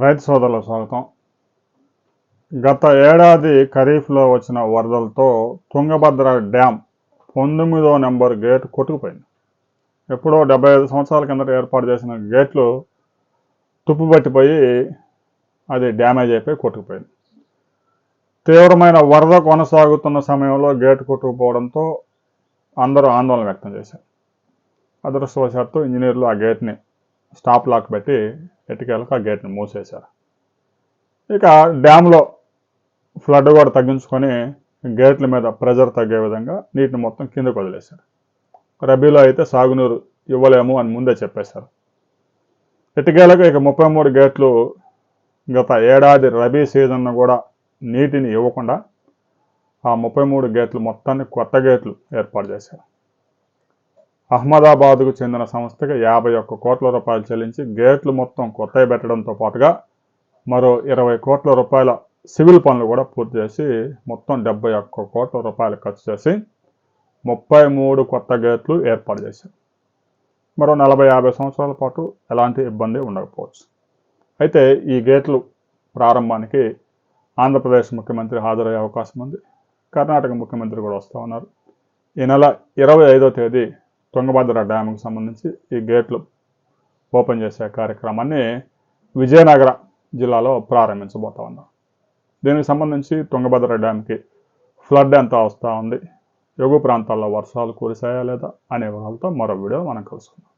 రైతు సోదరులకు స్వాగతం. గత ఏడాది ఖరీఫ్లో వచ్చిన వరదలతో తుంగభద్ర డ్యామ్ 19వ నెంబర్ గేట్ కొట్టుకుపోయింది. ఎప్పుడో 75 సంవత్సరాల కిందట ఏర్పాటు చేసిన గేట్లు తుప్పుపట్టిపోయి అది డ్యామేజ్ అయిపోయి కొట్టుకుపోయింది. తీవ్రమైన వరద కొనసాగుతున్న సమయంలో గేట్ కొట్టుకుపోవడంతో అందరూ ఆందోళన వ్యక్తం చేశారు. అదృష్టవశాత్తు ఇంజనీర్లు ఆ గేట్ని స్టాప్ లాక్ పెట్టి ఎట్టికేలకు ఆ గేట్ని మూసేశారు. ఇక డ్యామ్లో ఫ్లడ్ కూడా తగ్గించుకొని గేట్ల మీద ప్రెజర్ తగ్గే విధంగా నీటిని మొత్తం కిందకు వదిలేశారు. రబీలో అయితే సాగునీరు ఇవ్వలేము అని ముందే చెప్పేశారు. ఎట్టికేలకు ఇక 33 గేట్లు గత ఏడాది రబీ సీజన్ను కూడా నీటిని ఇవ్వకుండా ఆ 33 గేట్లు మొత్తాన్ని కొత్త గేట్లు ఏర్పాటు చేశారు. అహ్మదాబాద్కు చెందిన సంస్థకి 51 కోట్ల రూపాయలు చెల్లించి గేట్లు మొత్తం కొత్తవి పెట్టడంతో పాటుగా మరో 20 కోట్ల రూపాయల సివిల్ పనులు కూడా పూర్తి చేసి మొత్తం 71 కోట్ల రూపాయలు ఖర్చు చేసి 33 కొత్త గేట్లు ఏర్పాటు చేశారు. మరో 40-50 సంవత్సరాల పాటు ఎలాంటి ఇబ్బంది ఉండకపోవచ్చు. అయితే ఈ గేట్లు ప్రారంభానికి ఆంధ్రప్రదేశ్ ముఖ్యమంత్రి హాజరయ్యే అవకాశం ఉంది. కర్ణాటక ముఖ్యమంత్రి కూడా వస్తూ ఉన్నారు. ఈ నెల 25వ తేదీ తుంగభద్ర డ్యామ్కి సంబంధించి ఈ గేట్లు ఓపెన్ చేసే కార్యక్రమాన్ని విజయనగర జిల్లాలో ప్రారంభించబోతా ఉన్నాం. దీనికి సంబంధించి తుంగభద్ర డ్యామ్కి ఫ్లడ్ ఎంత వస్తూ ఉంది, ఎగువ ప్రాంతాల్లో వర్షాలు కురిసాయా లేదా అనే వివరాలతో మరో వీడియో మనం కలుసుకుందాం.